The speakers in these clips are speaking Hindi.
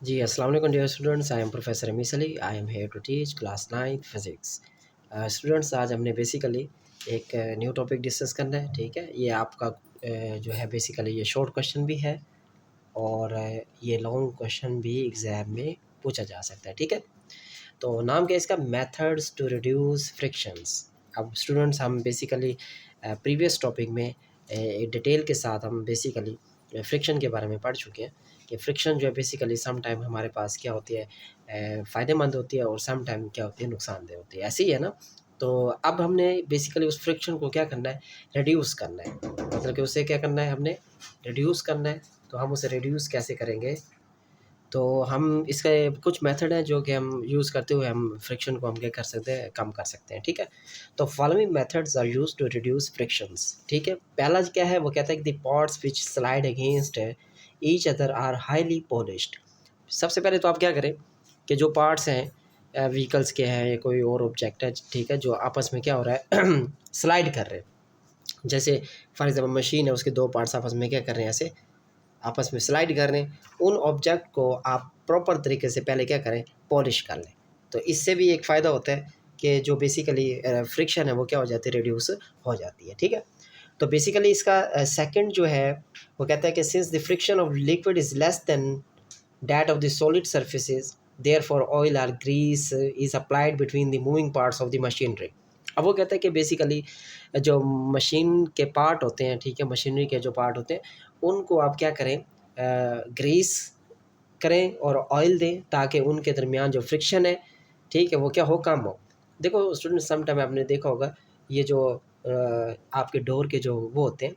जी, अस्सलाम वालेकुम dear students, I am professor Amis Ali. I am here to teach class 9 physics. Students, आज हमने बेसिकली एक न्यू टॉपिक डिस्कस करना है, ठीक है? ये आपका जो है बेसिकली ये शॉर्ट क्वेश्चन भी है और ये लॉन्ग क्वेश्चन भी एग्ज़ाम में पूछा जा सकता है, ठीक है? तो नाम क्या है इसका? Methods to reduce frictions. अब स्टूडेंट्स, हम बेसिकली प्रीवियस टॉपिक में डिटेल के साथ हम बेसिकली फ्रिक्शन के बारे में पढ़ चुके हैं कि फ्रिक्शन जो है बेसिकली सम टाइम हमारे पास क्या होती है, फ़ायदेमंद होती है और सम टाइम क्या होती है, नुकसानदेह होती है, ऐसे ही है ना? तो अब हमने बेसिकली उस फ्रिक्शन को क्या करना है, रिड्यूस करना है। मतलब कि उसे क्या करना है, हमने रिड्यूस करना है। तो हम उसे रिड्यूस कैसे करेंगे? तो हम इसके कुछ मेथड हैं जो कि हम यूज़ करते हुए हम फ्रिक्शन को हम क्या कर सकते हैं, कम कर सकते हैं, ठीक है? तो following methods are used to reduce frictions, ठीक है? पहला क्या है, वो कहता है कि the parts which slide against each other are highly polished. सबसे पहले तो आप क्या करें कि जो पार्ट्स हैं व्हीकल्स के हैं या कोई और ऑब्जेक्ट है, ठीक है, जो आपस में क्या हो रहा है स्लाइड कर रहे हैं। जैसे फॉर एग्जाम्पल मशीन है, उसके दो पार्ट्स आपस में क्या कर रहे हैं, ऐसे आपस में स्लाइड कर रहे हैं। उन ऑब्जेक्ट को आप प्रॉपर तरीके से पहले क्या करें, पॉलिश कर लें। तो इससे भी एक फ़ायदा होता है कि जो बेसिकली फ्रिक्शन है वो क्या हो जाती है, रिड्यूस हो जाती है, ठीक है? तो बेसिकली इसका सेकंड जो है वो कहता है कि since the friction of liquid is less than that of the solid surfaces, therefore oil और grease is applied between the moving parts of the machinery. अब वो कहता है कि बेसिकली जो मशीन के पार्ट होते हैं, ठीक है, मशीनरी के जो पार्ट होते हैं, उनको आप क्या करें, ग्रीस करें और ऑयल दें ताकि उनके दरमियान जो फ्रिक्शन है, ठीक है, वो क्या हो, कम हो। देखो स्टूडेंट, सम टाइम आपने देखा होगा ये जो आपके डोर के जो वो होते हैं,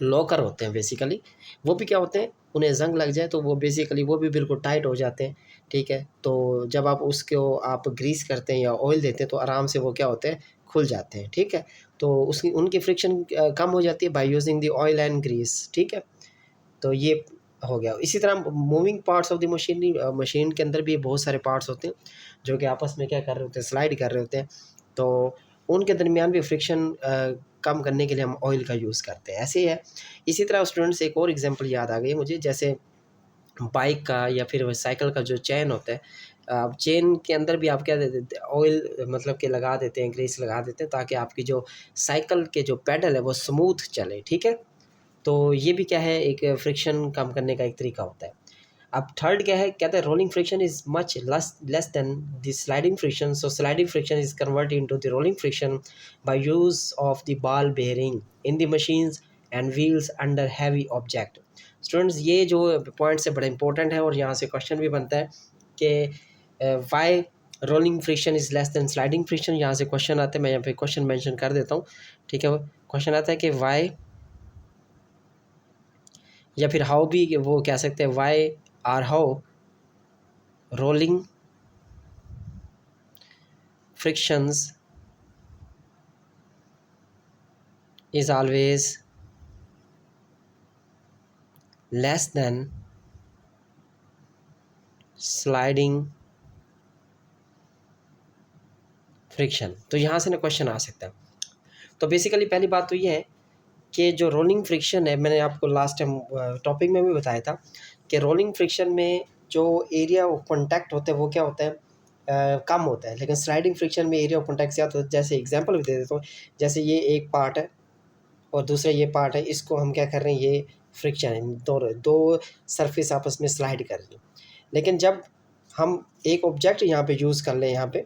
लॉकर होते हैं बेसिकली, वो भी क्या होते हैं, उन्हें ज़ंग लग जाए तो वो बेसिकली वो भी बिल्कुल टाइट हो जाते हैं, ठीक है? तो जब आप उसको आप ग्रीस करते हैं या ऑयल देते हैं तो आराम से वो क्या होते हैं, खुल जाते हैं, ठीक है? तो उसकी उनकी फ्रिक्शन कम हो जाती है by using the oil and grease, ठीक है? तो ये हो गया। इसी तरह moving parts of the machinery, machine के अंदर भी बहुत सारे पार्ट्स होते हैं जो कि आपस में क्या कर रहे होते हैं, स्लाइड कर रहे होते हैं। तो उनके दरमियान भी फ्रिक्शन कम करने के लिए हम ऑयल का यूज़ करते हैं, ऐसे ही है। इसी तरह स्टूडेंट्स, एक और एग्जांपल याद आ गई मुझे, जैसे बाइक का या फिर साइकिल का जो चेन होता है, चेन के अंदर भी आप क्या दे देते हैं, ऑयल मतलब कि लगा देते हैं, ग्रीस लगा देते हैं ताकि आपकी जो साइकिल के जो पेडल है वो स्मूथ चले, ठीक है? तो ये भी क्या है, एक फ्रिक्शन कम करने का एक तरीका होता है। अब थर्ड क्या है, कहते हैं rolling friction is much less than the sliding friction, so sliding friction is converted into the rolling friction by use of the ball bearing in the machines and wheels under heavy object. Students, ये जो पॉइंट्स है बड़ा इंपॉर्टेंट है और यहाँ से क्वेश्चन भी बनता है कि why rolling friction is less than sliding friction. यहाँ से क्वेश्चन आता है, मैं यहाँ पे क्वेश्चन मेंशन कर देता हूँ, ठीक है? क्वेश्चन आता है कि वाई, या फिर हाउ भी वो कह सकते हैं, why or how rolling frictions is always less than sliding friction. तो यहाँ से ना क्वेश्चन आ सकता है। तो बेसिकली पहली बात तो ये है कि जो रोलिंग फ्रिक्शन है, मैंने आपको लास्ट टाइम टॉपिक में भी बताया था कि रोलिंग फ्रिक्शन में जो एरिया ऑफ कॉन्टैक्ट होता है वो क्या होता है, कम होता है। लेकिन स्लाइडिंग फ्रिक्शन में एरिया ऑफ कॉन्टैक्ट ज़्यादा होता है। जैसे एग्जांपल भी दे देता हूँ, जैसे ये एक पार्ट है और दूसरा ये पार्ट है, इसको हम क्या कर रहे हैं, ये फ्रिक्शन है, दो सरफेस आपस में स्लाइड कर रही हैं। लेकिन जब हम एक ऑब्जेक्ट यहाँ पे यूज़ कर लें, यहाँ पे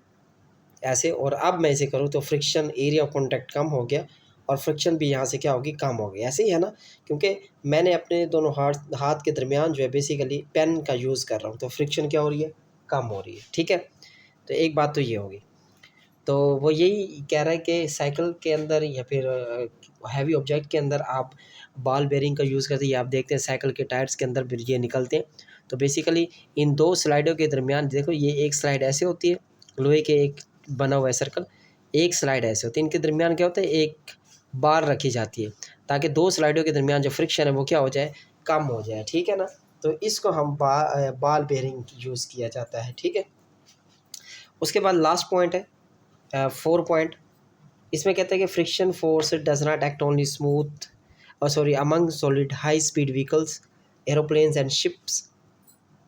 ऐसे, और अब मैं इसे करूँ तो फ्रिक्शन एरिया ऑफ कॉन्टैक्ट कम हो गया और फ्रिक्शन भी यहाँ से क्या होगी, कम हो गई। ऐसे ही है ना, क्योंकि मैंने अपने दोनों हाथ के दरमियान जो है बेसिकली पेन का यूज़ कर रहा हूँ, तो फ्रिक्शन क्या हो रही है, कम हो रही है, ठीक है? तो एक बात तो ये होगी। तो वो यही कह रहा है कि साइकिल के अंदर या फिर हैवी ऑब्जेक्ट के अंदर आप बॉल बेयरिंग का यूज़ करते हैं, या आप देखते हैं साइकिल के टायर्स के अंदर भी ये निकलते हैं। तो बेसिकली इन दो स्लाइडों के दरमियान देखो, ये एक स्लाइड ऐसे होती है, लोहे के एक बना हुआ है सर्कल, एक स्लाइड ऐसे होती है, इनके दरमियान क्या होता है, एक बार रखी जाती है ताकि दो स्लाइडों के दरमियान जो फ्रिक्शन है वो क्या हो जाए, कम हो जाए, ठीक है ना? तो इसको हम बॉल बेयरिंग यूज़ किया जाता है, ठीक है? उसके बाद लास्ट पॉइंट है 4 पॉइंट। इसमें कहते हैं कि friction force does not act only smooth और sorry among solid high speed vehicles, aeroplanes and ships,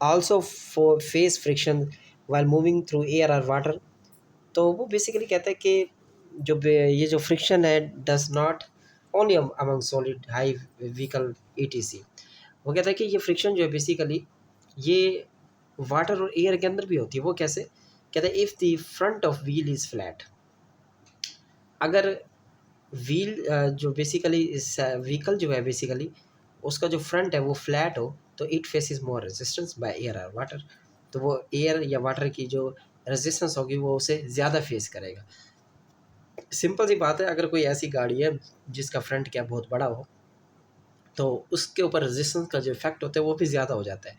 also face friction while moving through air और वाटर। तो वो बेसिकली कहता है कि ये जो फ्रिक्शन है does not only among solid high vehicle etc. वो कहता है कि ये फ्रिक्शन जो है बेसिकली ये वाटर और एयर के अंदर भी होती है। वो कैसे? कहता है if the front of wheel is flat, अगर व्हील जो बेसिकली इस व्हीकल जो है बेसिकली उसका जो फ्रंट है वो फ्लैट हो तो it faces more resistance by air और वाटर। तो वो एयर या वाटर की जो रेजिस्टेंस होगी वो उसे ज़्यादा फेस करेगा। सिंपल सी बात है, अगर कोई ऐसी गाड़ी है जिसका फ्रंट क्या बहुत बड़ा हो तो उसके ऊपर रेजिस्टेंस का जो इफेक्ट होता है वो भी ज़्यादा हो जाता है।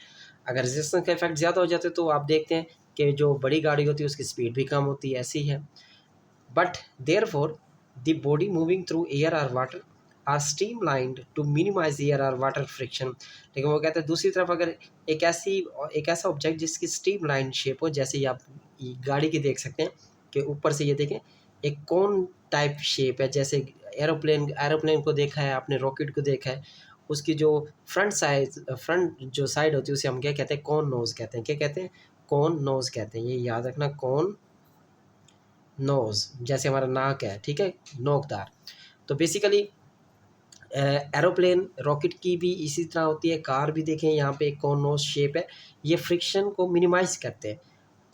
अगर रेजिस्टेंस का इफेक्ट ज़्यादा हो जाता है तो आप देखते हैं कि जो बड़ी गाड़ी होती है उसकी स्पीड भी कम होती है, ऐसी है। But therefore the body moving through air और water are streamlined to minimise air और वाटर फ्रिक्शन। लेकिन वो कहते हैं दूसरी तरफ अगर एक ऐसा ऑब्जेक्ट जिसकी स्ट्रीमलाइन शेप हो, जैसे ये आप ये गाड़ी की देख सकते हैं कि ऊपर से ये देखें एक कौन टाइप शेप है, जैसे एरोप्लेन को देखा है आपने, रॉकेट को देखा है, उसकी जो फ्रंट जो साइड होती है उसे हम क्या कहते हैं? कॉन नोज कहते हैं। क्या कहते हैं? कॉन नोज कहते हैं। ये याद रखना, कॉन नोज, जैसे हमारा नाक है, ठीक है, नोकदार। तो बेसिकली एरोप्लेन रॉकेट की भी इसी तरह होती है, कार भी देखें यहाँ पे एक कॉन नोज शेप है। ये फ्रिक्शन को मिनिमाइज करते हैं,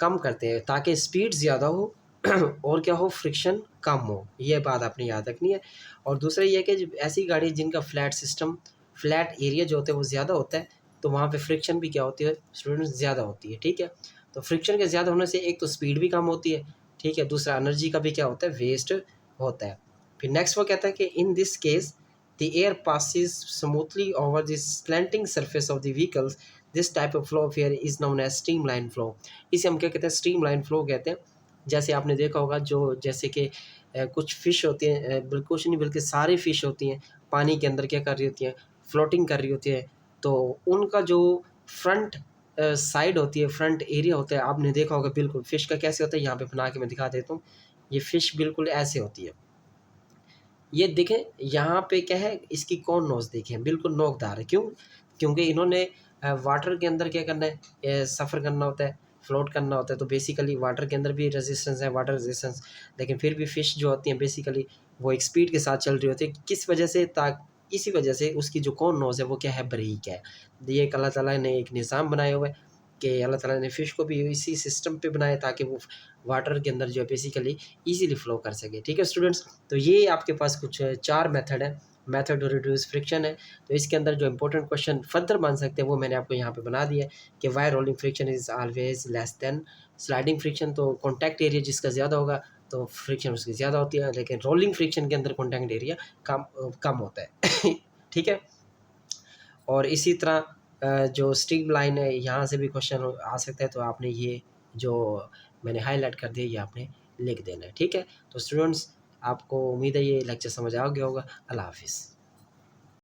कम करते हैं ताकि स्पीड ज़्यादा हो और क्या हो, फ्रिक्शन कम हो। ये बात आपने याद रखनी है। और दूसरा ये है कि ऐसी गाड़ी जिनका फ्लैट एरिया जो होता है वो ज़्यादा होता है तो वहाँ पे फ्रिक्शन भी क्या होती है स्टूडेंट्स, ज़्यादा होती है। ठीक है, तो फ्रिक्शन के ज़्यादा होने से एक तो स्पीड भी कम होती है, ठीक है, दूसरा एनर्जी का भी क्या होता है, वेस्ट होता है। फिर नेक्स्ट वो कहता है कि in this case the air passes smoothly over the slanting surface of the vehicles. This type of flow of air is known as streamline flow. इसे हम क्या कहते हैं? स्ट्रीमलाइन फ्लो कहते हैं। जैसे आपने देखा होगा जो जैसे कि कुछ फ़िश होती हैं, बिल्कुल कुछ नहीं बल्कि सारी फ़िश होती हैं पानी के अंदर क्या कर रही होती हैं, फ्लोटिंग कर रही होती हैं। तो उनका जो फ्रंट साइड होती है, फ्रंट एरिया होता है, आपने देखा होगा बिल्कुल फ़िश का कैसे होता है, यहाँ पे बना के मैं दिखा देता हूँ। ये फ़िश बिल्कुल ऐसे होती है, ये देखें यहाँ पे क्या है, इसकी कौन नोज़ देखें बिल्कुल नोकदार है। क्यों? क्योंकि इन्होंने वाटर के अंदर क्या करना है, सफ़र करना होता है, फ्लोट करना होता है। तो बेसिकली वाटर के अंदर भी रेजिस्टेंस है, वाटर रेजिस्टेंस, लेकिन फिर भी फ़िश जो होती हैं बेसिकली वो एक स्पीड के साथ चल रही होती है। किस वजह से? इसी वजह से उसकी जो कौन नोज़ है वो क्या है, बारीक है। ये एक अल्लाह ताला ने एक निज़ाम बनाया हुआ है कि अल्लाह ताला ने फ़िश को भी इसी सिस्टम पे बनाया ताकि वो वाटर के अंदर जो है बेसिकली ईज़िली फ़्लो कर सके। ठीक है स्टूडेंट्स? तो ये आपके पास कुछ 4 मेथड है, मेथड टू रिड्यूस फ्रिक्शन है। तो इसके अंदर जो इंपॉर्टेंट क्वेश्चन फर्दर बन सकते हैं वो मैंने आपको यहाँ पे बना दिया है कि why rolling friction is always less than sliding friction. तो कॉन्टैक्ट एरिया जिसका ज़्यादा होगा तो फ्रिक्शन उसकी ज़्यादा होती है, लेकिन रोलिंग फ्रिक्शन के अंदर कॉन्टैक्ट एरिया कम होता है। ठीक है? और इसी तरह जो स्ट्रिंग लाइन है यहाँ से भी क्वेश्चन आ सकता है, तो आपने ये जो मैंने हाईलाइट कर दिया ये आपने लिख देना है। ठीक है? तो स्टूडेंट्स, आपको उम्मीद है ये लेक्चर समझ आ गया होगा। अल्लाह हाफ़िज़।